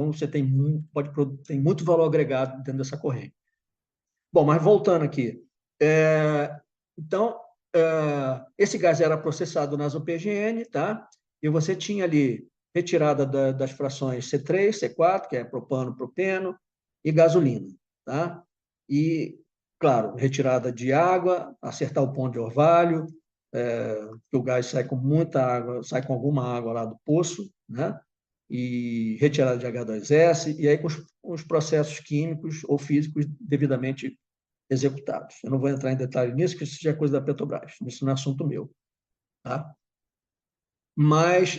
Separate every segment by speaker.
Speaker 1: Então, você tem muito valor agregado dentro dessa corrente. Bom, mas voltando aqui. Então, esse gás era processado nas UPGN, tá? E você tinha ali retirada das frações C3, C4, que é propano, propeno, e gasolina, tá? E, claro, retirada de água, acertar o ponto de orvalho, que o gás sai com muita água, sai com alguma água lá do poço, né? E retirada de H2S, e aí com os processos químicos ou físicos devidamente executados. Eu não vou entrar em detalhe nisso, porque isso já é coisa da Petrobras, isso não é assunto meu. Tá? Mas,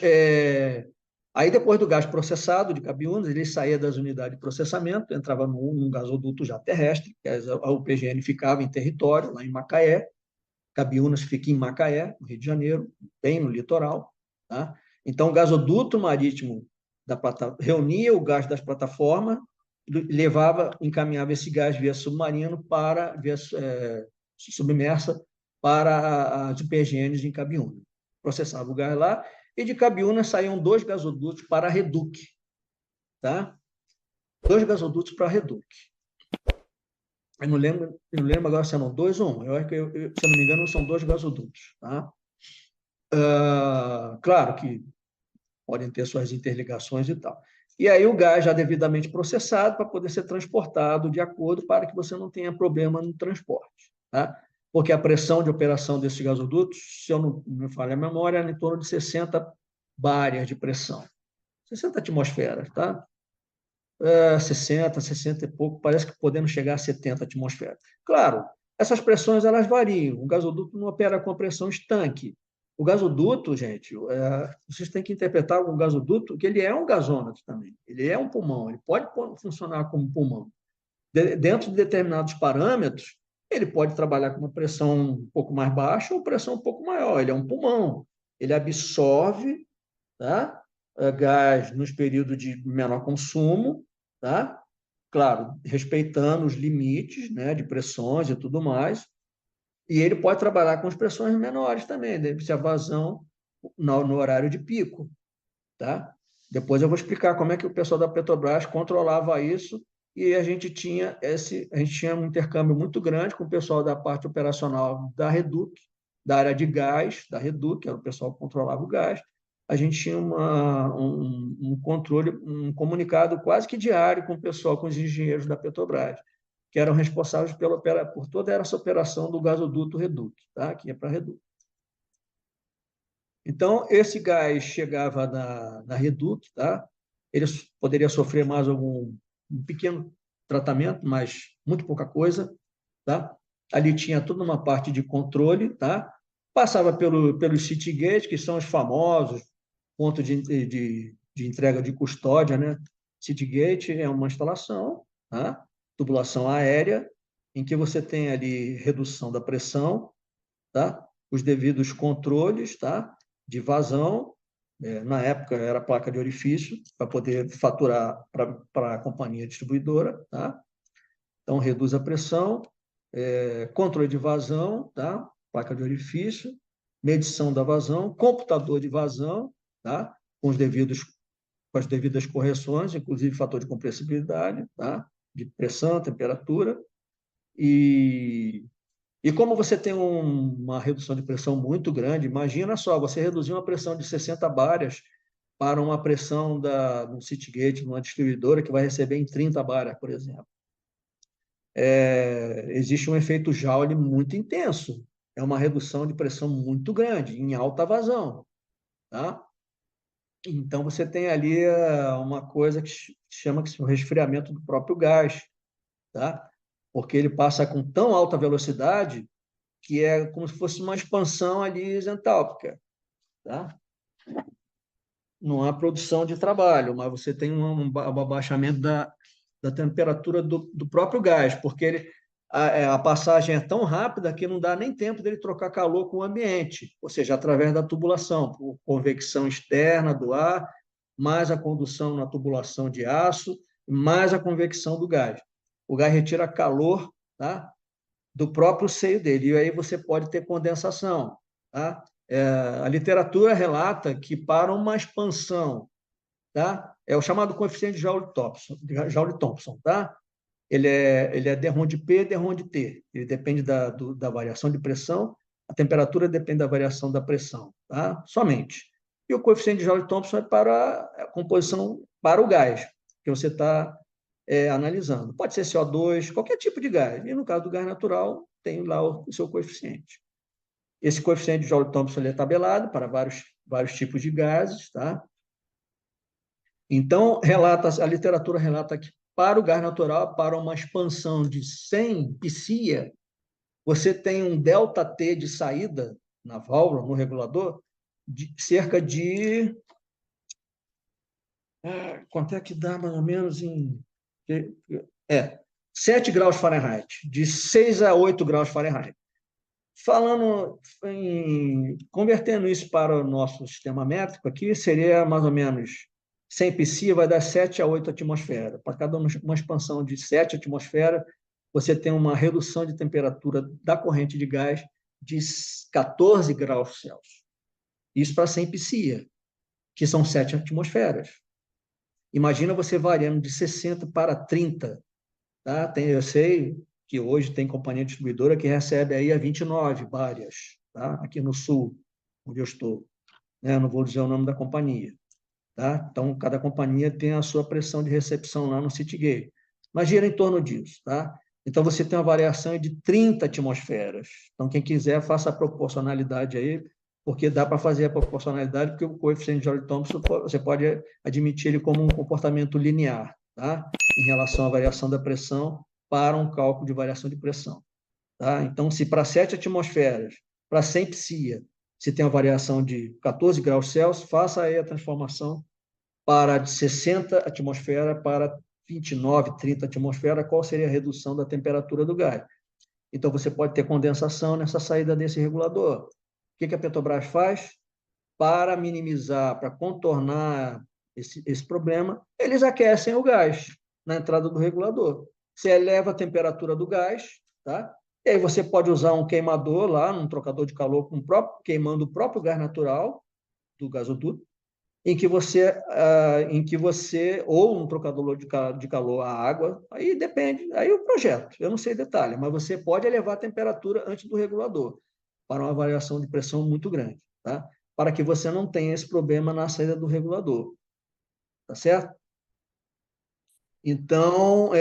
Speaker 1: aí depois do gás processado de Cabiúnas, ele saía das unidades de processamento, entrava num gasoduto já terrestre, que a UPGN ficava em território, lá em Macaé, Cabiúnas fica em Macaé, no Rio de Janeiro, bem no litoral. Tá? Então, o gasoduto marítimo reunia o gás das plataformas, encaminhava esse gás via submarino via submersa para as UPGNs em Cabiúna. Processava o gás lá, e de Cabiúna saíam 2 gasodutos para a Reduc. Tá? 2 gasodutos para a Reduc. Eu não lembro agora se eram 2 ou 1. Eu acho que, se eu não me engano, são 2 gasodutos. Tá? Claro que podem ter suas interligações e tal. E aí o gás já devidamente processado para poder ser transportado de acordo para que você não tenha problema no transporte. Tá? Porque a pressão de operação desses gasodutos, se eu não me falha a memória, era em torno de 60 bares de pressão. 60 atmosferas, tá? 60 e pouco, parece que podendo chegar a 70 atmosferas. Claro, essas pressões elas variam. O gasoduto não opera com a pressão estanque. O gasoduto, gente, vocês têm que interpretar o gasoduto que ele é um gasômetro também. Ele é um pulmão, ele pode funcionar como pulmão. Dentro de determinados parâmetros, ele pode trabalhar com uma pressão um pouco mais baixa ou pressão um pouco maior. Ele é um pulmão. Ele absorve, tá? Gás nos períodos de menor consumo, tá? Claro, respeitando os limites, né, de pressões e tudo mais, e ele pode trabalhar com as pressões menores também, deve ser a vazão no horário de pico, tá? Depois eu vou explicar como é que o pessoal da Petrobras controlava isso, e a gente tinha um intercâmbio muito grande com o pessoal da parte operacional da Reduc, da área de gás da Reduc, que era o pessoal que controlava o gás. A gente tinha um controle, um comunicado quase que diário com o pessoal, com os engenheiros da Petrobras, que eram responsáveis por toda essa operação do gasoduto Reduc, tá? Que é para a Reduc. Então, esse gás chegava na Reduc, tá? Ele poderia sofrer mais um pequeno tratamento, mas muito pouca coisa, tá? Ali tinha toda uma parte de controle, tá? Passava pelos city gates, que são os famosos pontos de entrega de custódia, né? City gate é uma instalação, tá? Tubulação aérea, em que você tem ali redução da pressão, tá? Os devidos controles, tá? De vazão, na época era placa de orifício, para poder faturar para a companhia distribuidora, tá? Então, reduz a pressão, controle de vazão, tá? Placa de orifício, medição da vazão, computador de vazão, tá? Com as devidas correções, inclusive fator de compressibilidade, tá? De pressão, temperatura, e como você tem uma redução de pressão muito grande, imagina só, você reduzir uma pressão de 60 baras para uma pressão no city gate, numa distribuidora que vai receber em 30 baras, por exemplo. Existe um efeito Joule muito intenso. É uma redução de pressão muito grande, em alta vazão. Tá? Então, você tem ali uma coisa que chama o resfriamento do próprio gás. Tá? Porque ele passa com tão alta velocidade que é como se fosse uma expansão ali isentálpica. Tá? Não há produção de trabalho, mas você tem um abaixamento da temperatura do próprio gás, porque a passagem é tão rápida que não dá nem tempo dele trocar calor com o ambiente, ou seja, através da tubulação, por convecção externa do ar, mais a condução na tubulação de aço, mais a convecção do gás. O gás retira calor, tá? Do próprio seio dele, e aí você pode ter condensação. Tá? A literatura relata que para uma expansão tá? É o chamado coeficiente de Joule-Thomson, tá? Ele é d-RON de P, d-RON de T. Ele depende da variação de pressão, a temperatura depende da variação da pressão, tá? Somente. E o coeficiente de Joule-Thomson é para a composição para o gás que você está analisando. Pode ser CO2, qualquer tipo de gás. E no caso do gás natural, tem lá o seu coeficiente. Esse coeficiente de Joule-Thomson é tabelado para vários tipos de gases, tá? Então, a literatura relata que para o gás natural, para uma expansão de 100 psia, você tem um ΔT de saída na válvula, no regulador, de cerca de... quanto é que dá, mais ou menos, 7 graus Fahrenheit, de 6 a 8 graus Fahrenheit. Convertendo isso para o nosso sistema métrico aqui, seria mais ou menos 100 psi, vai dar 7 a 8 atmosferas. Para cada uma expansão de 7 atmosferas, você tem uma redução de temperatura da corrente de gás de 14 graus Celsius. Isso para 100 psi, que são 7 atmosferas. Imagina você variando de 60 para 30. Tá? Eu sei que hoje tem companhia distribuidora que recebe aí a 29 bárias, tá? Aqui no sul, onde eu estou. Eu não vou dizer o nome da companhia. Tá? Então, cada companhia tem a sua pressão de recepção lá no Citygate. Mas gira em torno disso. Tá? Então, você tem uma variação de 30 atmosferas. Então, quem quiser, faça a proporcionalidade aí, porque dá para fazer a proporcionalidade, porque o coeficiente de Joule-Thomson, você pode admitir ele como um comportamento linear, tá? Em relação à variação da pressão para um cálculo de variação de pressão. Tá? Então, se para 7 atmosferas, para 100 psia, se tem uma variação de 14 graus Celsius, faça aí a transformação para de 60 atmosferas para 29, 30 atmosferas, qual seria a redução da temperatura do gás. Então, você pode ter condensação nessa saída desse regulador. O que a Petrobras faz? Para minimizar, para contornar esse problema, eles aquecem o gás na entrada do regulador. Você eleva a temperatura do gás, tá? E aí você pode usar um queimador lá, um trocador de calor queimando o próprio gás natural do gasoduto, em que você ou um trocador de calor à água, aí depende, aí o projeto, eu não sei detalhe, mas você pode elevar a temperatura antes do regulador para uma variação de pressão muito grande, tá? Para que você não tenha esse problema na saída do regulador, tá certo? Então,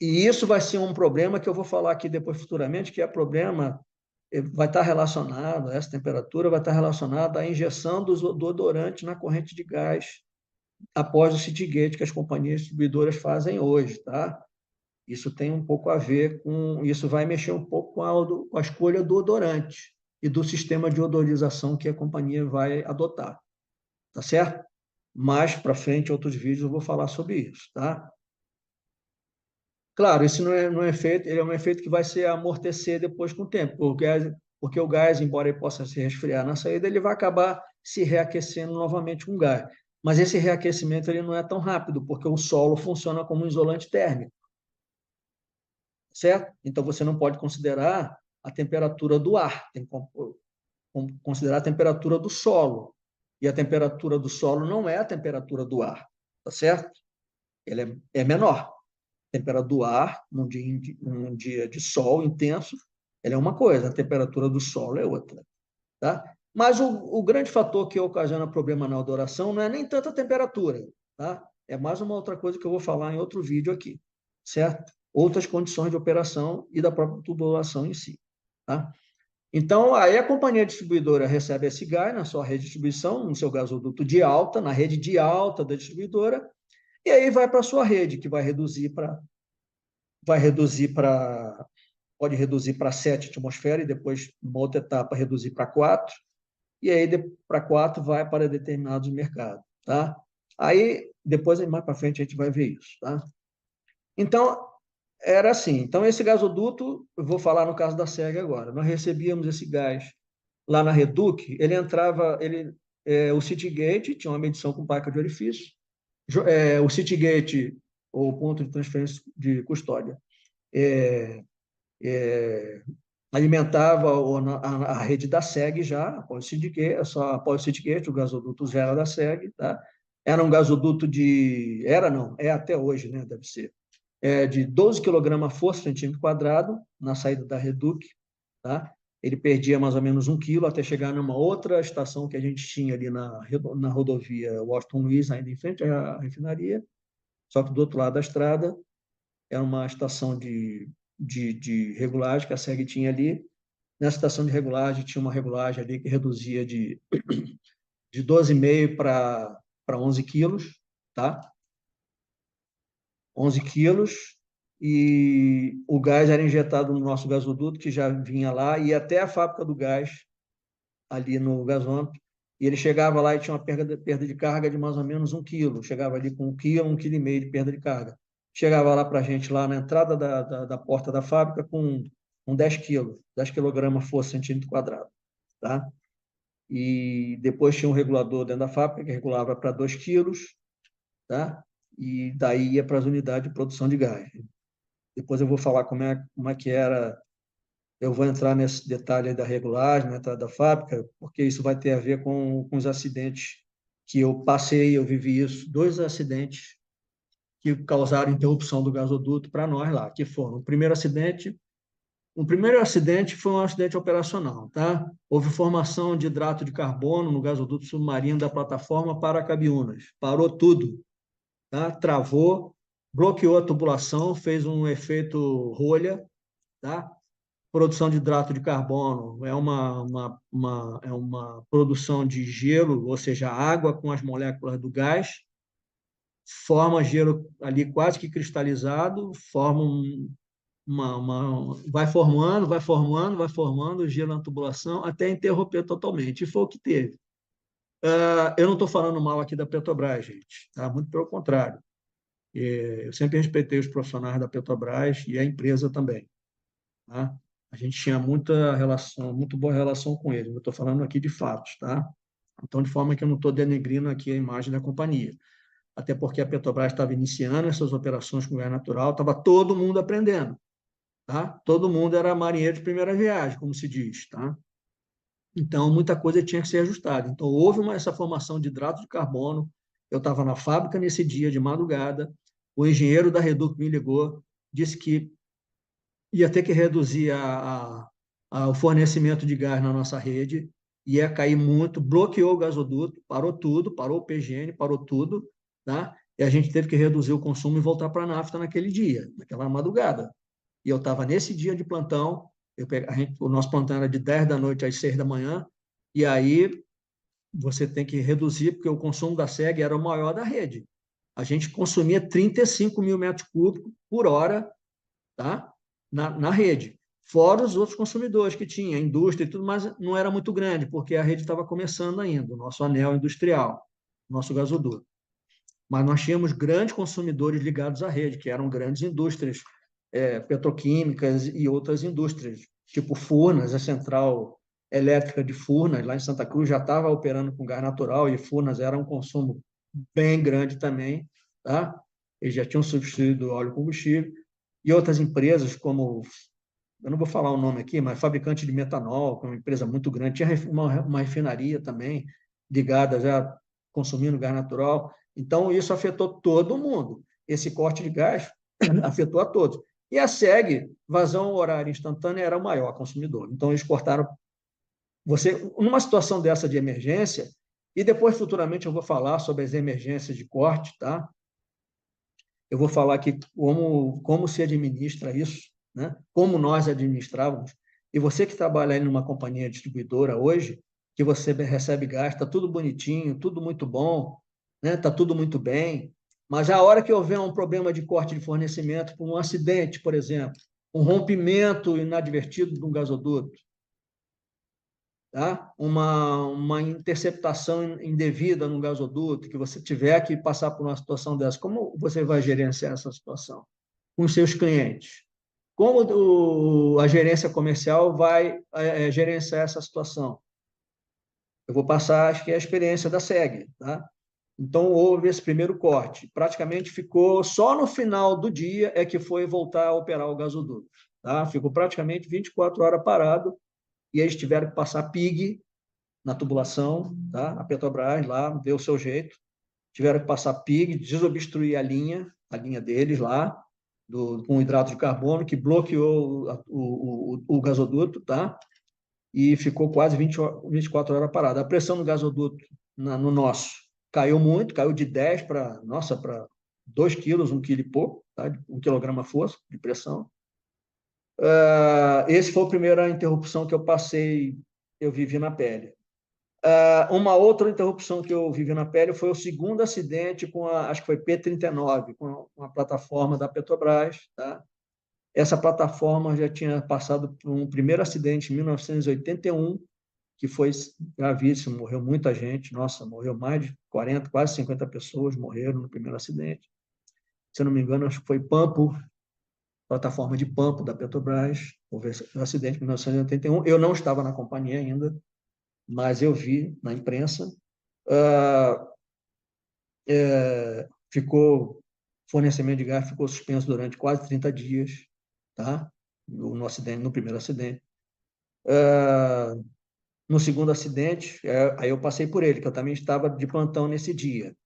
Speaker 1: e isso vai ser um problema que eu vou falar aqui depois futuramente, que é problema, vai estar relacionado, essa temperatura vai estar relacionada à injeção do odorante na corrente de gás após o Citygate que as companhias distribuidoras fazem hoje, tá? Isso tem um pouco a ver isso vai mexer um pouco com a escolha do odorante e do sistema de odorização que a companhia vai adotar, tá certo? Mais para frente, em outros vídeos, eu vou falar sobre isso, tá? Claro, isso não é efeito, ele é um efeito que vai se amortecer depois com o tempo, porque o gás, embora ele possa se resfriar na saída, ele vai acabar se reaquecendo novamente com gás. Mas esse reaquecimento ele não é tão rápido, porque o solo funciona como um isolante térmico, certo? Então você não pode considerar a temperatura do ar, tem que considerar a temperatura do solo. E a temperatura do solo não é a temperatura do ar, tá certo? Ela é menor. A temperatura do ar, num dia de sol intenso, ela é uma coisa, a temperatura do solo é outra. Tá? Mas o grande fator que ocasiona problema na odoração não é nem tanta temperatura. Tá? É mais uma outra coisa que eu vou falar em outro vídeo aqui. Certo? Outras condições de operação e da própria tubulação em si. Tá? Então, aí a companhia distribuidora recebe esse gás na sua rede de distribuição, no seu gasoduto de alta, na rede de alta da distribuidora, e aí vai para a sua rede, que pode reduzir para 7 atmosferas e depois, numa outra etapa, reduzir para 4, e aí para 4 vai para determinados mercados, tá? Aí, depois, mais para frente, a gente vai ver isso, tá? Então, era assim. Então, esse gasoduto, eu vou falar no caso da SEG agora, nós recebíamos esse gás lá na Reduc, ele entrava, o Citygate tinha uma medição com placa de orifício, o Citygate, ou ponto de transferência de custódia, alimentava a rede da SEG já, a Power-Syndicate, o gasoduto zero da SEG, tá? Era um gasoduto era não, é até hoje, né? Deve ser, de 12 kg-força centímetro quadrado, na saída da Reduc, tá? Ele perdia mais ou menos 1 quilo até chegar numa outra estação que a gente tinha ali na rodovia Washington Luiz, ainda em frente à refinaria, só que do outro lado da estrada, era uma estação de regulagem que a SEG tinha ali. Nessa estação de regulagem, tinha uma regulagem ali que reduzia de 12,5 para 11 quilos, tá? 11 quilos, e o gás era injetado no nosso gasoduto, que já vinha lá, e até a fábrica do gás, ali no gasômetro, e ele chegava lá e tinha uma perda de carga de mais ou menos 1 quilo, chegava ali com 1 quilo, 1,5 quilo de perda de carga. Chegava lá para a gente, lá na entrada da porta da fábrica, com 10 quilos, 10 kg força centímetro quadrado, tá? E depois tinha um regulador dentro da fábrica que regulava para 2 quilos, tá? E daí ia para as unidades de produção de gás. Depois eu vou falar como é que era, eu vou entrar nesse detalhe da regulagem, na entrada da fábrica, porque isso vai ter a ver com os acidentes que eu passei, eu vivi isso, 2 acidentes que causaram interrupção do gasoduto para nós lá, que foram o primeiro acidente foi um acidente operacional, tá? Houve formação de hidrato de carbono no gasoduto submarino da plataforma Paracabiúnas. Parou tudo, tá? Travou, bloqueou a tubulação, fez um efeito rolha, tá? Produção de hidrato de carbono é uma produção de gelo, ou seja, água com as moléculas do gás, forma gelo ali quase que cristalizado, forma vai formando gelo na tubulação até interromper totalmente. E foi o que teve. Eu não estou falando mal aqui da Petrobras, gente, tá? Muito pelo contrário. Eu sempre respeitei os profissionais da Petrobras e a empresa também, tá? A gente tinha muita relação, muito boa relação com eles. Eu estou falando aqui de fatos, tá? Então, de forma que eu não estou denegrindo aqui a imagem da companhia. Até porque a Petrobras estava iniciando essas operações com gás natural, estava todo mundo aprendendo, tá? Todo mundo era marinheiro de primeira viagem, como se diz, tá? Então, muita coisa tinha que ser ajustada. Então, houve essa formação de hidrato de carbono. Eu estava na fábrica nesse dia, de madrugada. O engenheiro da Reduc me ligou, disse que ia ter que reduzir o fornecimento de gás na nossa rede, ia cair muito, bloqueou o gasoduto, parou tudo, parou o PGN, parou tudo, tá? E a gente teve que reduzir o consumo e voltar para a nafta naquele dia, naquela madrugada. E eu estava nesse dia de plantão, o nosso plantão era de 10 da noite às 6 da manhã, e aí você tem que reduzir, porque o consumo da SEG era o maior da rede. A gente consumia 35 mil metros cúbicos por hora, tá? Na rede. Fora os outros consumidores que tinha, a indústria e tudo, mas não era muito grande, porque a rede estava começando ainda, o nosso anel industrial, nosso gasoduto. Mas nós tínhamos grandes consumidores ligados à rede, que eram grandes indústrias petroquímicas e outras indústrias, tipo Furnas, a central elétrica de Furnas, lá em Santa Cruz, já estava operando com gás natural, e Furnas era um consumo bem grande também, tá? Eles já tinham substituído o óleo combustível, e outras empresas como, eu não vou falar o nome aqui, mas fabricante de metanol, que é uma empresa muito grande, tinha uma refinaria também ligada já consumindo gás natural. Então, isso afetou todo mundo. Esse corte de gás afetou a todos. E a SEG, vazão horária instantânea, era o maior consumidor. Então, eles cortaram. Numa situação dessa de emergência, e depois, futuramente, eu vou falar sobre as emergências de corte, tá? Eu vou falar aqui como se administra isso, né? Como nós administrávamos. E você que trabalha aí numa companhia distribuidora hoje, que você recebe gás, está tudo bonitinho, tudo muito bom, né? Está tudo muito bem, mas a hora que houver um problema de corte de fornecimento, por um acidente, por exemplo, um rompimento inadvertido de um gasoduto, tá? Uma interceptação indevida no gasoduto, que você tiver que passar por uma situação dessa, como você vai gerenciar essa situação com os seus clientes? Como a gerência comercial vai gerenciar essa situação? Eu vou passar, acho que é a experiência da SEG, tá? Então, houve esse primeiro corte. Praticamente ficou, só no final do dia é que foi voltar a operar o gasoduto. Tá? Ficou praticamente 24 horas parado, e eles tiveram que passar PIG na tubulação, tá? A Petrobras lá deu o seu jeito, tiveram que passar PIG, desobstruir a linha deles lá, com hidrato de carbono, que bloqueou o gasoduto, tá? E ficou quase 24 horas parado. A pressão do gasoduto no nosso caiu muito, caiu de 10 para, nossa, para 2 quilos, 1 quilo e pouco, tá? 1 quilograma força de pressão. Esse foi a primeira interrupção que eu passei, eu vivi na pele. Uma outra interrupção que eu vivi na pele foi o segundo acidente com acho que foi P-39, com uma plataforma da Petrobras, tá? Essa plataforma já tinha passado por um primeiro acidente em 1981, que foi gravíssimo, morreu muita gente, nossa, morreu mais de 40, quase 50 pessoas morreram no primeiro acidente. Se eu não me engano, acho que foi Pampo, plataforma de Pampo da Petrobras, houve um acidente em 1981. Eu não estava na companhia ainda, mas eu vi na imprensa. Ficou fornecimento de gás ficou suspenso durante quase 30 dias, tá? No acidente, no primeiro acidente. No segundo acidente, aí eu passei por ele, que eu também estava de plantão nesse dia.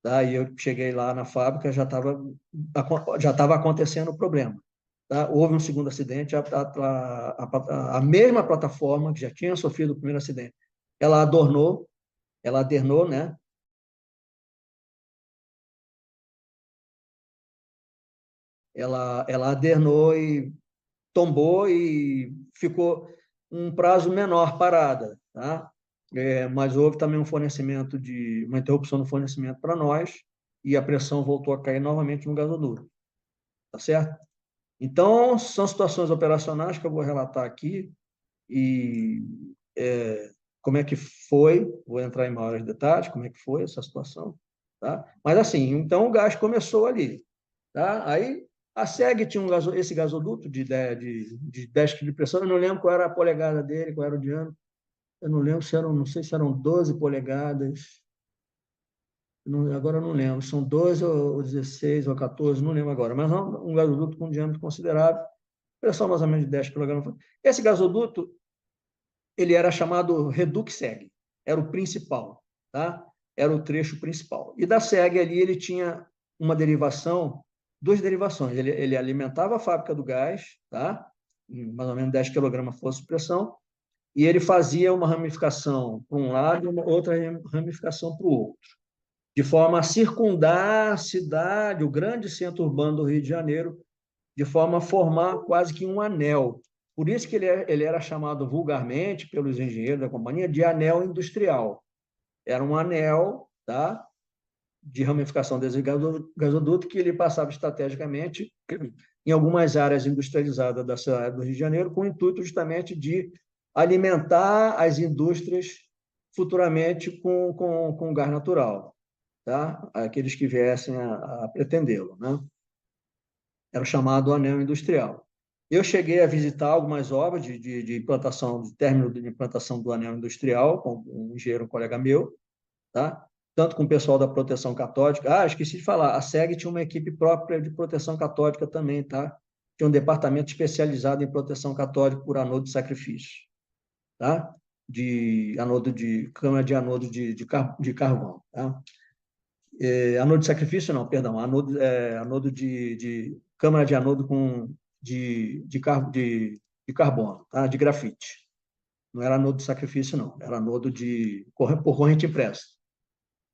Speaker 1: Tá? E eu cheguei lá na fábrica, já estava acontecendo o problema. Tá? Houve um segundo acidente, a mesma plataforma que já tinha sofrido o primeiro acidente, ela adernou, né? Ela adernou e tombou e ficou um prazo menor parada, tá? Mas houve também uma interrupção no fornecimento para nós, e a pressão voltou a cair novamente no gasoduto, tá certo? Então, são situações operacionais que eu vou relatar aqui, e como é que foi, vou entrar em maiores detalhes, como é que foi essa situação, tá? Mas assim, então o gás começou ali, tá? Aí a SEG tinha esse gasoduto de 10 kg de pressão, eu não lembro qual era a polegada dele, qual era o diâmetro, eu não lembro se eram, não sei se eram 12 polegadas, agora eu não lembro, são 12 ou 16 ou 14, não lembro agora, mas um gasoduto com um diâmetro considerável, pressão mais ou menos de 10 kg. Esse gasoduto, ele era chamado Redux SEG, era o principal, tá? Era o trecho principal. E da SEG ali ele tinha uma derivação, duas derivações. Ele alimentava a fábrica do gás, tá? Mais ou menos 10 kg força de pressão, e ele fazia uma ramificação para um lado e uma outra ramificação para o outro, de forma a circundar a cidade, o grande centro urbano do Rio de Janeiro, de forma a formar quase que um anel. Por isso que ele era chamado vulgarmente, pelos engenheiros da companhia, de anel industrial. Era um anel, tá, de ramificação desse gasoduto, que ele passava estrategicamente em algumas áreas industrializadas da cidade do Rio de Janeiro, com o intuito justamente de alimentar as indústrias futuramente com gás natural, tá? Aqueles que viessem a pretendê-lo, né? Era o chamado anel industrial. Eu cheguei a visitar algumas obras de implantação, de término de implantação do anel industrial, com um engenheiro, um colega meu, tá? Tanto com o pessoal da proteção catódica. Esqueci de falar, a SEG tinha uma equipe própria de proteção catódica também, tá? Tinha um departamento especializado em proteção catódica por anodo de sacrifício, tá? Câmara de anodo de carvão, tá? Anodo de sacrifício, não, perdão, anodo câmara de anodo de carbono, tá? De grafite. Não era anodo de sacrifício, não, era anodo por corrente impressa.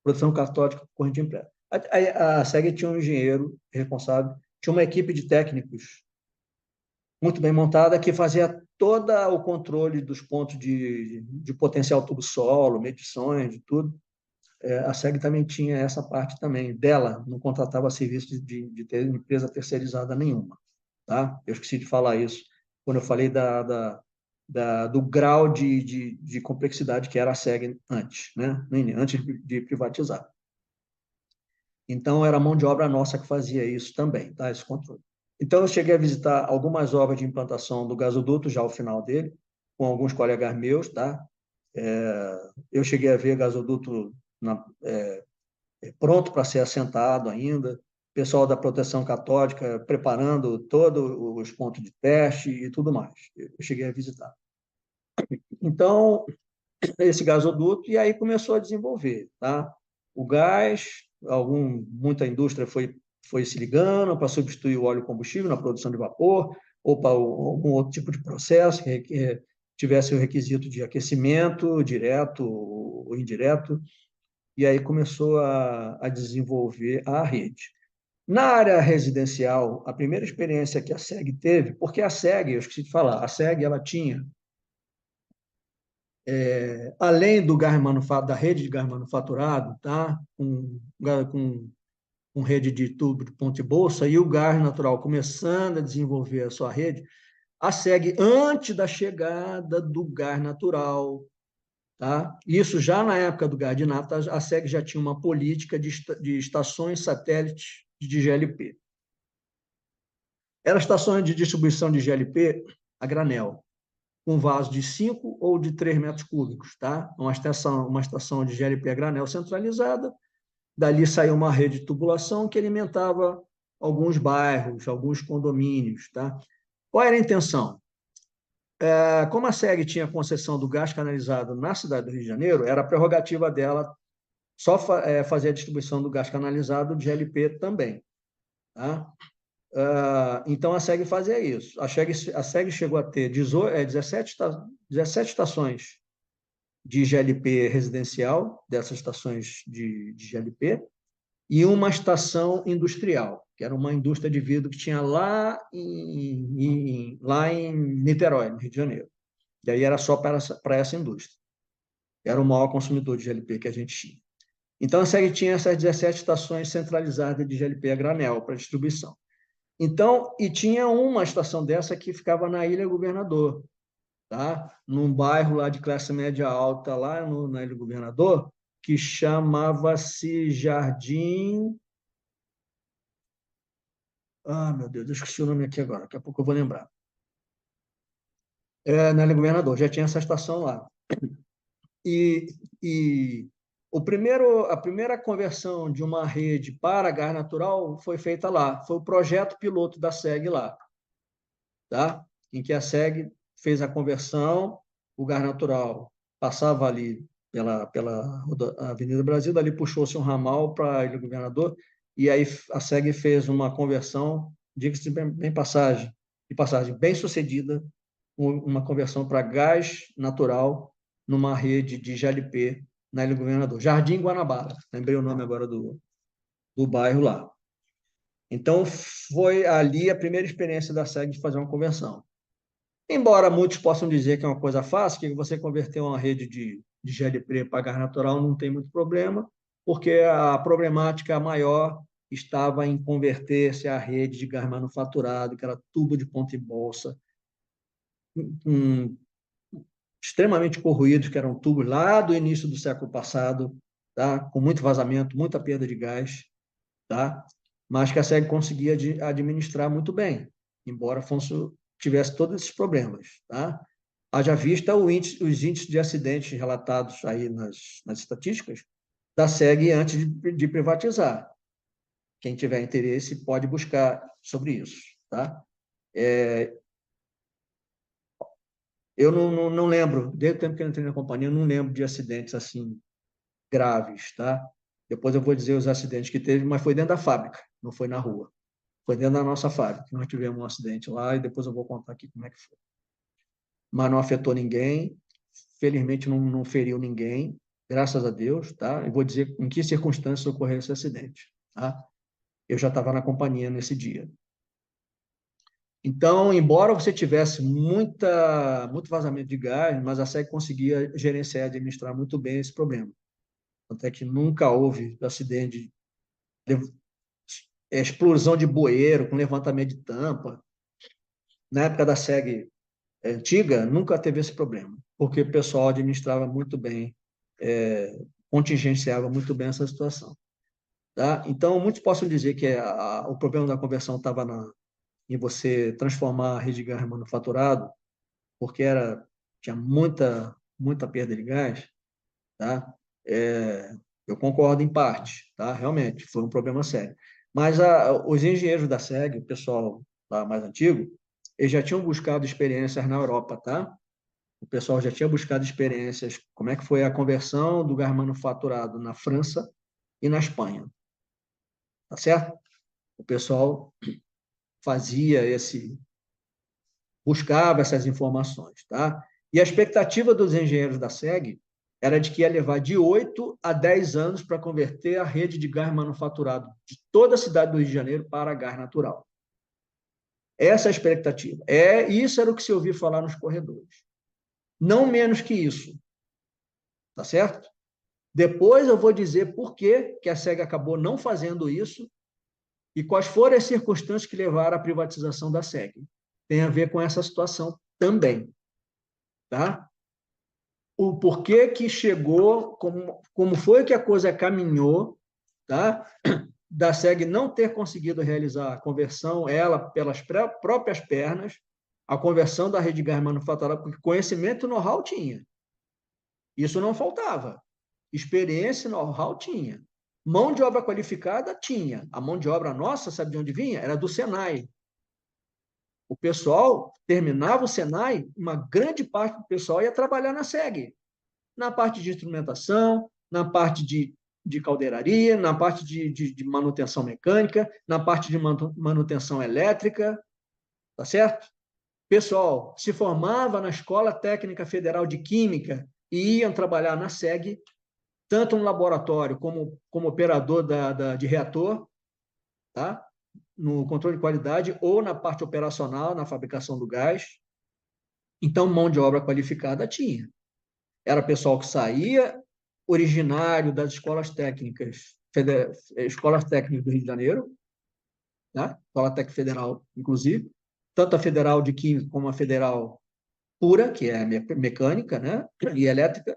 Speaker 1: Produção catódica por corrente impressa. A SEG tinha um engenheiro responsável, tinha uma equipe de técnicos muito bem montada que fazia todo o controle dos pontos de potencial tubo-solo, medições, de tudo. A SEG também tinha essa parte também dela, não contratava serviço de ter empresa terceirizada nenhuma, tá? Eu esqueci de falar isso quando eu falei do grau de complexidade que era a SEG antes, né? Antes de privatizar. Então, era a mão de obra nossa que fazia isso também, tá? Esse controle. Então, eu cheguei a visitar algumas obras de implantação do gasoduto, já ao final dele, com alguns colegas meus, tá? Eu cheguei a ver gasoduto pronto para ser assentado ainda, pessoal da Proteção Católica preparando todos os pontos de teste e tudo mais. Eu cheguei a visitar. Então, esse gasoduto, e aí começou a desenvolver, tá? O gás, muita indústria foi se ligando para substituir o óleo combustível na produção de vapor, ou para algum outro tipo de processo que tivesse o requisito de aquecimento direto ou indireto, e aí começou a desenvolver a rede. Na área residencial, a primeira experiência que a SEG teve, porque a SEG, eu esqueci de falar, a SEG ela tinha, além do gás manufaturado, da rede de gás manufaturado, tá? Com rede de tubo de ponta e bolsa, e o gás natural começando a desenvolver a sua rede, a SEG, antes da chegada do gás natural, tá? Isso já na época do gás de nata, a SEG já tinha uma política de estações satélites de GLP. Eram estações de distribuição de GLP a granel, com vaso de 5 ou de 3 metros cúbicos, tá? Uma estação de GLP a granel centralizada. Dali saiu uma rede de tubulação que alimentava alguns bairros, alguns condomínios, tá? Qual era a intenção? Como a SEG tinha concessão do gás canalizado na cidade do Rio de Janeiro, era a prerrogativa dela só fazer a distribuição do gás canalizado de GLP também, tá? Então, a SEG fazia isso. A SEG chegou a ter 17 estações de GLP residencial, dessas estações de GLP, e uma estação industrial, que era uma indústria de vidro que tinha lá em Niterói, no Rio de Janeiro. E aí era só para essa indústria. Era o maior consumidor de GLP que a gente tinha. Então, a SEG tinha essas 17 estações centralizadas de GLP a granel para distribuição. Então, e tinha uma estação dessa que ficava na Ilha Governador, tá? Num bairro lá de classe média alta, lá na Ilha Governador, que chamava-se Jardim. Ah, meu Deus, eu esqueci o nome aqui agora, daqui a pouco eu vou lembrar. Na Ilha Governador, já tinha essa estação lá. E, e a primeira conversão de uma rede para gás natural foi feita lá. Foi o projeto piloto da SEG lá, tá? Em que a SEG fez a conversão, o gás natural passava ali pela Avenida Brasil, dali puxou-se um ramal para a Ilha Governador, e aí a SEG fez uma conversão, diga-se de passagem bem sucedida, uma conversão para gás natural numa rede de GLP na Ilha Governador. Jardim Guanabara, lembrei o nome agora do bairro lá. Então, foi ali a primeira experiência da SEG de fazer uma conversão. Embora muitos possam dizer que é uma coisa fácil, que você converter uma rede de GLP para gás natural não tem muito problema, porque a problemática maior estava em converter-se à rede de gás manufaturado, que era tubo de ponta e bolsa, extremamente corroídos, que eram tubos lá do início do século passado, tá? Com muito vazamento, muita perda de gás, tá? Mas que a SEG conseguia administrar muito bem, embora tivesse todos esses problemas, tá? Haja vista os índices de acidentes relatados aí nas estatísticas da SEG antes de privatizar. Quem tiver interesse pode buscar sobre isso, tá? Eu não lembro, desde o tempo que eu entrei na companhia, eu não lembro de acidentes assim graves, tá? Depois eu vou dizer os acidentes que teve, mas foi dentro da fábrica, não foi na rua. Foi dentro da nossa fábrica. Nós tivemos um acidente lá e depois eu vou contar aqui como é que foi. Mas não afetou ninguém, felizmente não feriu ninguém, graças a Deus, tá? Eu vou dizer em que circunstâncias ocorreu esse acidente, tá? Eu já estava na companhia nesse dia. Então, embora você tivesse muito vazamento de gás, mas a SEG conseguia gerenciar e administrar muito bem esse problema. Até que nunca houve acidente, explosão de bueiro com levantamento de tampa. Na época da SEG antiga, nunca teve esse problema, porque o pessoal administrava muito bem, contingenciava muito bem essa situação. Tá? Então, muitos possam dizer que o problema da conversão estava em você transformar a rede de gás manufaturado, porque tinha muita perda de gás, tá? Eu concordo em parte, tá? Realmente, foi um problema sério. Mas os engenheiros da SEG, o pessoal lá mais antigo, eles já tinham buscado experiências na Europa, tá? O pessoal já tinha buscado experiências, como é que foi a conversão do gás manufaturado na França e na Espanha, tá certo? O pessoal buscava essas informações, tá? E a expectativa dos engenheiros da SEG era de que ia levar de 8 a 10 anos para converter a rede de gás manufaturado de toda a cidade do Rio de Janeiro para gás natural. Essa é a expectativa. Isso era o que se ouvia falar nos corredores. Não menos que isso, tá certo? Depois eu vou dizer por que a SEG acabou não fazendo isso e quais foram as circunstâncias que levaram à privatização da SEG. Tem a ver com essa situação também, tá? O porquê que chegou, como foi que a coisa caminhou, tá? Da SEG não ter conseguido realizar a conversão, ela, pelas próprias pernas, a conversão da rede de gás manufaturada, porque conhecimento e know-how tinha. Isso não faltava. Experiência e know-how tinha. Mão de obra qualificada tinha. A mão de obra nossa, sabe de onde vinha? Era do Senai. O pessoal terminava o Senai, uma grande parte do pessoal ia trabalhar na SEG, na parte de instrumentação, na parte de caldeiraria, na parte de manutenção mecânica, na parte de manutenção elétrica, tá certo? Pessoal se formava na Escola Técnica Federal de Química e iam trabalhar na SEG, tanto no laboratório como operador de reator, tá? No controle de qualidade, ou na parte operacional, na fabricação do gás. Então, mão de obra qualificada tinha. Era pessoal que saía originário das escolas técnicas do Rio de Janeiro, né? Escola Técnica Federal, inclusive, tanto a Federal de Química como a Federal Pura, que é mecânica, né? E elétrica,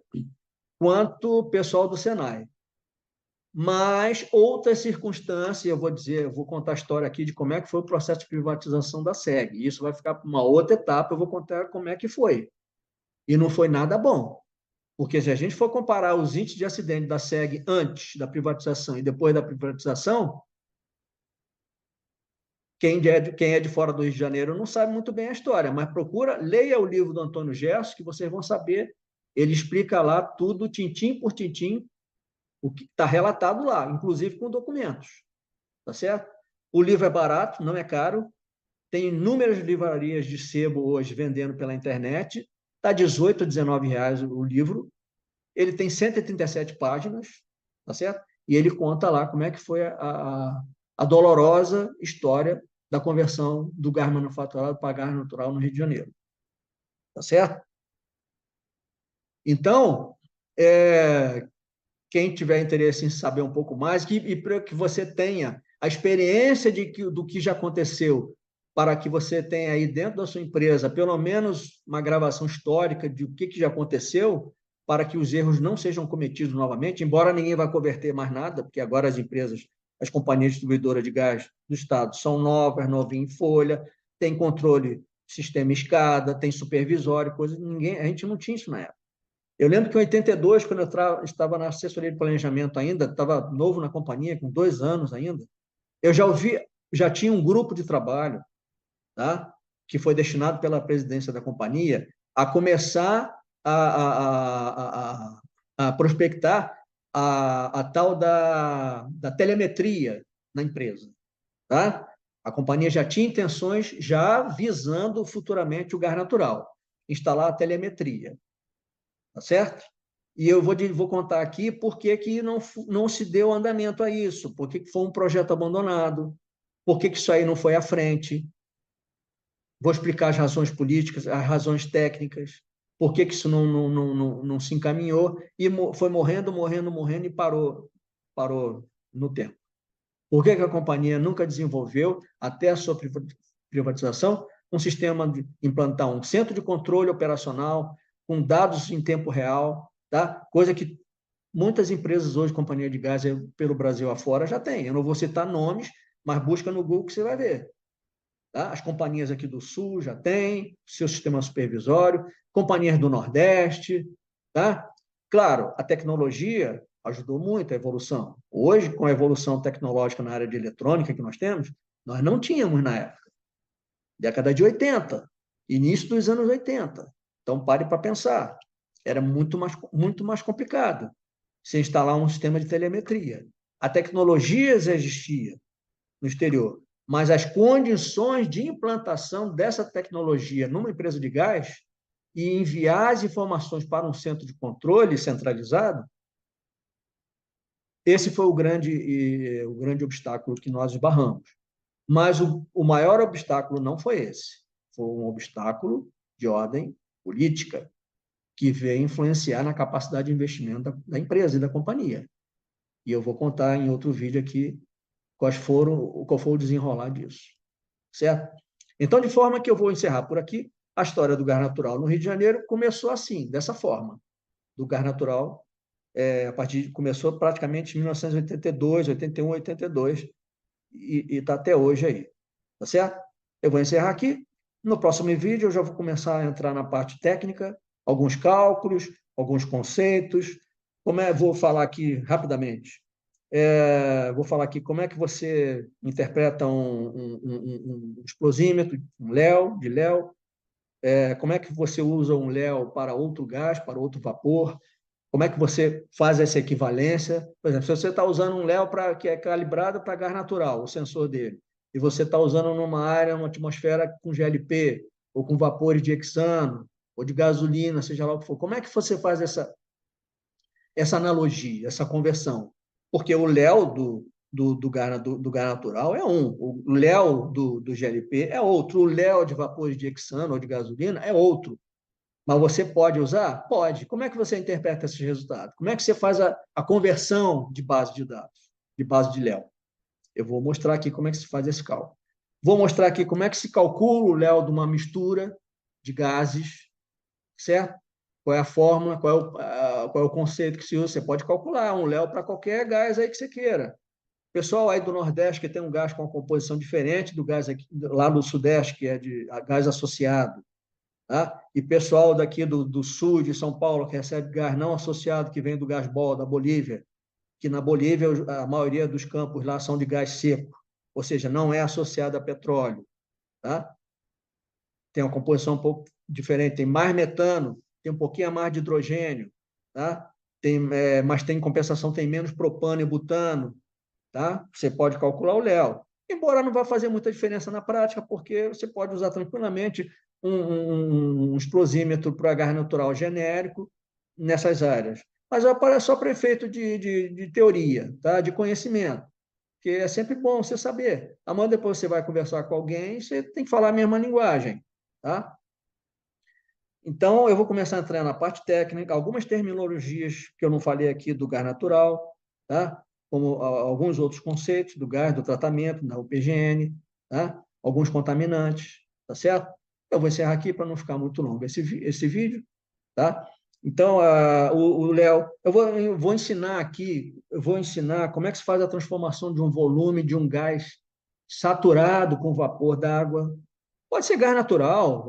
Speaker 1: quanto o pessoal do Senai. Mas outras circunstâncias, eu vou contar a história aqui de como é que foi o processo de privatização da SEG. Isso vai ficar para uma outra etapa, eu vou contar como é que foi. E não foi nada bom. Porque se a gente for comparar os índices de acidente da SEG antes da privatização e depois da privatização, quem é de fora do Rio de Janeiro não sabe muito bem a história, mas leia o livro do Antônio Gerson, que vocês vão saber. Ele explica lá tudo, tintim por tintim, o que está relatado lá, inclusive com documentos. Tá certo? O livro é barato, não é caro. Tem inúmeras livrarias de sebo hoje vendendo pela internet. Está R$18 a R$19 o livro. Ele tem 137 páginas, tá certo? E ele conta lá como é que foi a dolorosa história da conversão do gás manufaturado para gás natural no Rio de Janeiro. Tá certo? Então, quem tiver interesse em saber um pouco mais, e para que você tenha a experiência do que já aconteceu, para que você tenha aí dentro da sua empresa, pelo menos uma gravação histórica de o que já aconteceu, para que os erros não sejam cometidos novamente, embora ninguém vá converter mais nada, porque agora as companhias distribuidoras de gás do Estado são novas, novinhas em folha, tem controle sistema escada, tem supervisório, coisa, a gente não tinha isso na época. Eu lembro que em 82, quando eu estava na assessoria de planejamento ainda, estava novo na companhia, com 2 anos ainda, eu já tinha um grupo de trabalho, tá? Que foi destinado pela presidência da companhia a começar a prospectar a tal da telemetria na empresa, tá? A companhia já tinha intenções, já visando futuramente o gás natural, instalar a telemetria, tá certo? E eu vou contar aqui por que não se deu andamento a isso, por que foi um projeto abandonado, por que isso aí não foi à frente. Vou explicar as razões políticas, as razões técnicas, por que isso não se encaminhou e foi morrendo e parou no tempo. Por que a companhia nunca desenvolveu, até a sua privatização, um sistema de implantar um centro de controle operacional com dados em tempo real, tá? Coisa que muitas empresas hoje, companhia de gás pelo Brasil afora, já têm. Eu não vou citar nomes, mas busca no Google que você vai ver. Tá? As companhias aqui do Sul já têm seu sistema supervisório, companhias do Nordeste. Tá? Claro, a tecnologia, ajudou muito a evolução. Hoje, com a evolução tecnológica na área de eletrônica que nós temos, nós não tínhamos na época. Década de 80, início dos anos 80. Então, pare para pensar. Era muito mais complicado se instalar um sistema de telemetria. A tecnologia já existia no exterior, mas as condições de implantação dessa tecnologia numa empresa de gás e enviar as informações para um centro de controle centralizado, esse foi o grande obstáculo que nós esbarramos. Mas o maior obstáculo não foi esse. Foi um obstáculo de ordem política, que veio influenciar na capacidade de investimento da empresa e da companhia. E eu vou contar em outro vídeo aqui qual foi o desenrolar disso. Certo? Então, de forma que eu vou encerrar por aqui, a história do gás natural no Rio de Janeiro começou assim, dessa forma. Do gás natural, começou praticamente em 1982, 81, 82, e está até hoje aí. Tá certo? Eu vou encerrar aqui. No próximo vídeo, eu já vou começar a entrar na parte técnica, alguns cálculos, alguns conceitos. Vou falar aqui rapidamente. Vou falar aqui como é que você interpreta um explosímetro, um Léo, de Léo. Como é que você usa um Léo para outro gás, para outro vapor. Como é que você faz essa equivalência? Por exemplo, se você está usando um Léo que é calibrado para gás natural, o sensor dele, e você está usando numa área, uma atmosfera com GLP, ou com vapores de hexano, ou de gasolina, seja lá o que for, como é que você faz essa analogia, essa conversão? Porque o Léo do gás natural é um, o Léo do GLP é outro, o Léo de vapores de hexano ou de gasolina é outro. Mas você pode usar? Pode. Como é que você interpreta esses resultados? Como é que você faz a conversão de base de dados, de base de Léo? Eu vou mostrar aqui como é que se faz esse cálculo. Vou mostrar aqui como é que se calcula o Léo de uma mistura de gases, certo? Qual é a fórmula, qual é o conceito que se usa. Você pode calcular um Léo para qualquer gás aí que você queira. Pessoal aí do Nordeste que tem um gás com uma composição diferente do gás aqui, lá do Sudeste, que é de gás associado. Tá? E pessoal daqui do sul de São Paulo que recebe gás não associado, que vem do Gasbol, da Bolívia, que na Bolívia a maioria dos campos lá são de gás seco, ou seja, não é associado a petróleo. Tá? Tem uma composição um pouco diferente, tem mais metano, tem um pouquinho a mais de hidrogênio, tá? Mas tem compensação, tem menos propano e butano. Tá? Você pode calcular o Léo. Embora não vá fazer muita diferença na prática, porque você pode usar tranquilamente um explosímetro para gás natural genérico nessas áreas. Mas é só para efeito de teoria, tá? De conhecimento, que é sempre bom você saber. Amanhã depois você vai conversar com alguém, você tem que falar a mesma linguagem. Tá? Então, eu vou começar a entrar na parte técnica, algumas terminologias que eu não falei aqui do gás natural, tá? Como alguns outros conceitos do gás, do tratamento, da UPGN, tá? Alguns contaminantes, tá certo? Eu vou encerrar aqui para não ficar muito longo esse vídeo, tá? Então, o Léo, eu vou ensinar aqui, eu vou ensinar como é que se faz a transformação de um volume de um gás saturado com vapor d'água. Pode ser gás natural,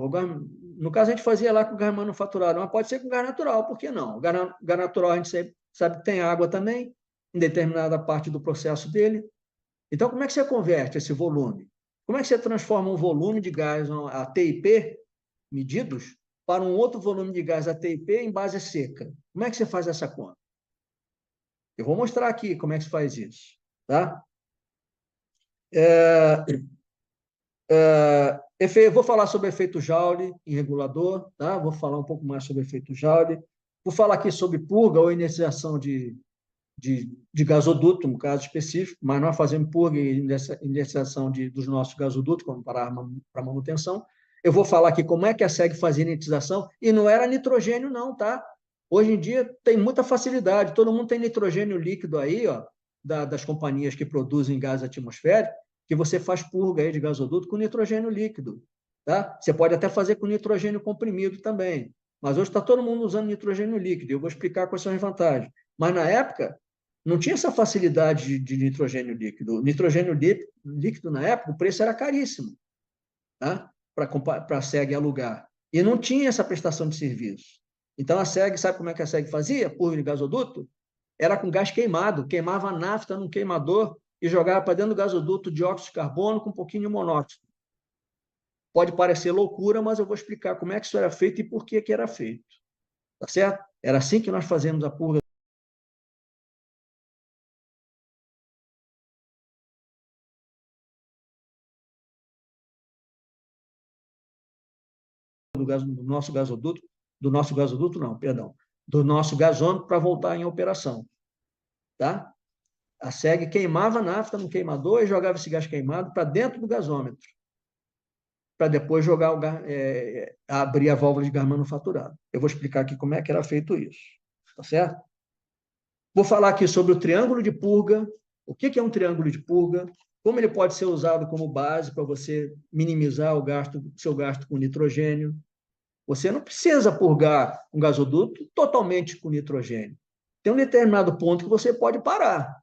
Speaker 1: no caso a gente fazia lá com gás manufaturado, mas pode ser com gás natural, por que não? O gás natural a gente sabe que tem água também, em determinada parte do processo dele. Então, como é que você converte esse volume? Como é que você transforma um volume de gás a TIP, medidos, para um outro volume de gás a TIP em base seca? Como é que você faz essa conta? Eu vou mostrar aqui como é que se faz isso. Tá? Vou falar sobre efeito Joule em regulador, tá? Vou falar um pouco mais sobre efeito Joule. Vou falar aqui sobre purga ou iniciação de gasoduto, no caso específico, mas nós fazemos purga e iniciação dos nossos gasodutos, como para manutenção. Eu vou falar aqui como é que a SEG fazia iniciação, e não era nitrogênio, não, tá? Hoje em dia tem muita facilidade, todo mundo tem nitrogênio líquido aí, ó, das companhias que produzem gás atmosférico, que você faz purga aí de gasoduto com nitrogênio líquido. Tá? Você pode até fazer com nitrogênio comprimido também. Mas hoje está todo mundo usando nitrogênio líquido. Eu vou explicar quais são as vantagens. Mas na época, não tinha essa facilidade de nitrogênio líquido. O nitrogênio líquido, na época, o preço era caríssimo, tá? Para a SEG alugar. E não tinha essa prestação de serviço. Então, a SEG, sabe como é que a SEG fazia? Purga de gasoduto? era com gás queimado, queimava a nafta num queimador e jogava para dentro do gasoduto dióxido de carbono com um pouquinho de monóxido. Pode parecer loucura, mas eu vou explicar como é que isso era feito e por que era feito. Tá certo? Era assim que nós fazemos a purga do nosso gasoduto, não, perdão, do nosso gasômetro para voltar em operação. Tá? A SEG queimava a nafta no queimador e jogava esse gás queimado para dentro do gasômetro, para depois jogar abrir a válvula de gás manufaturado. Eu vou explicar aqui como é que era feito isso. Tá certo? Vou falar aqui sobre o triângulo de purga. O que é um triângulo de purga? Como ele pode ser usado como base para você minimizar o seu gasto com nitrogênio. Você não precisa purgar um gasoduto totalmente com nitrogênio. Tem um determinado ponto que você pode parar.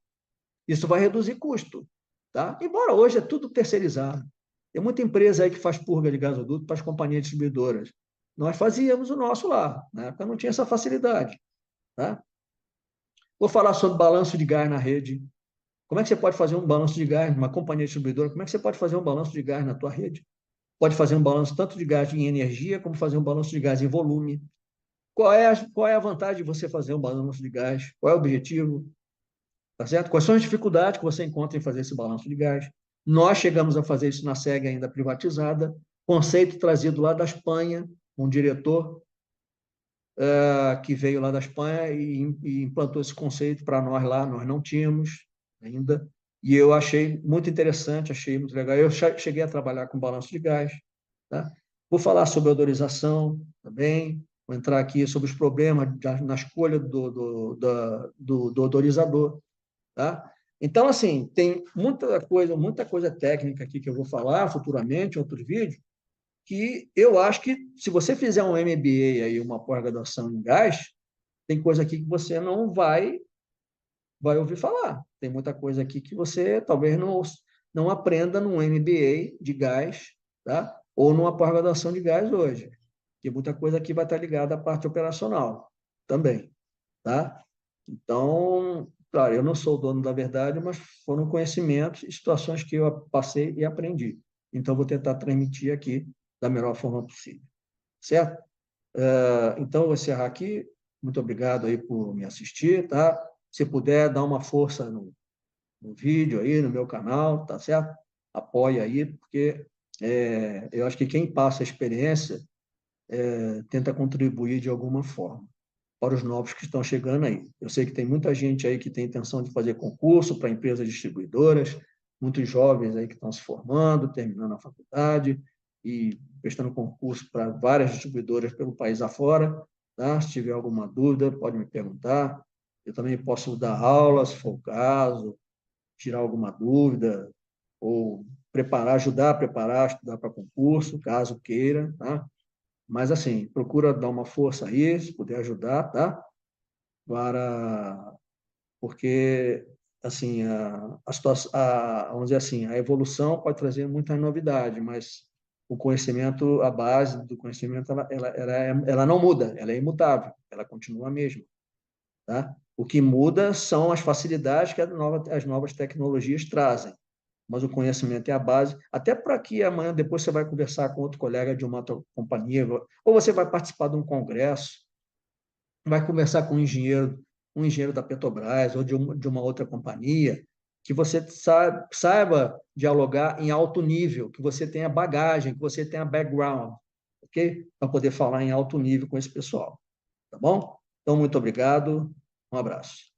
Speaker 1: Isso vai reduzir custo. Tá? Embora hoje é tudo terceirizado. Tem muita empresa aí que faz purga de gasoduto para as companhias distribuidoras. Nós fazíamos o nosso lá. Na época não tinha essa facilidade. Tá? Vou falar sobre balanço de gás na rede. Como é que você pode fazer um balanço de gás numa companhia distribuidora? Como é que você pode fazer um balanço de gás na tua rede? Pode fazer um balanço tanto de gás em energia, como fazer um balanço de gás em volume. Qual é a vantagem de você fazer um balanço de gás? Qual é o objetivo? Tá certo? Quais são as dificuldades que você encontra em fazer esse balanço de gás? Nós chegamos a fazer isso na SEG ainda privatizada, conceito trazido lá da Espanha, um diretor que veio lá da Espanha e implantou esse conceito para nós lá, nós não tínhamos ainda, e eu achei muito interessante, achei muito legal. Eu cheguei a trabalhar com balanço de gás. Tá? Vou falar sobre odorização também, vou entrar aqui sobre os problemas na escolha do odorizador. Tá? Então, assim, tem muita coisa técnica aqui que eu vou falar futuramente, em outros vídeos, que eu acho que, se você fizer um MBA, aí, uma pós-graduação em gás, tem coisa aqui que você não vai ouvir falar. Tem muita coisa aqui que você talvez não aprenda num MBA de gás, tá? Ou numa pós-graduação de gás hoje. Porque muita coisa aqui vai estar ligada à parte operacional também. Tá? Então, claro, eu não sou o dono da verdade, mas foram conhecimentos e situações que eu passei e aprendi. Então, vou tentar transmitir aqui da melhor forma possível. Certo? Então, eu vou encerrar aqui. Muito obrigado aí por me assistir, tá? Se puder, dar uma força no vídeo aí, no meu canal, tá certo? Apoia aí, porque eu acho que quem passa a experiência tenta contribuir de alguma forma para os novos que estão chegando aí. Eu sei que tem muita gente aí que tem intenção de fazer concurso para empresas distribuidoras, muitos jovens aí que estão se formando, terminando a faculdade e prestando concurso para várias distribuidoras pelo país afora. Tá? Se tiver alguma dúvida, pode me perguntar. Eu também posso dar aula, se for o caso, tirar alguma dúvida, ou ajudar a preparar, estudar para concurso, caso queira, tá? Mas, assim, procura dar uma força aí, se puder ajudar, tá? Porque, assim, a situação, vamos dizer assim, a evolução pode trazer muita novidade, mas o conhecimento, a base do conhecimento, ela não muda, ela é imutável, ela continua a mesma, tá? O que muda são as facilidades que as novas tecnologias trazem, mas o conhecimento é a base, até para que amanhã, depois você vai conversar com outro colega de uma outra companhia, ou você vai participar de um congresso, vai conversar com um engenheiro da Petrobras ou de uma outra companhia, que você saiba dialogar em alto nível, que você tenha bagagem, que você tenha background, ok? Para poder falar em alto nível com esse pessoal, tá bom? Então, muito obrigado, um abraço.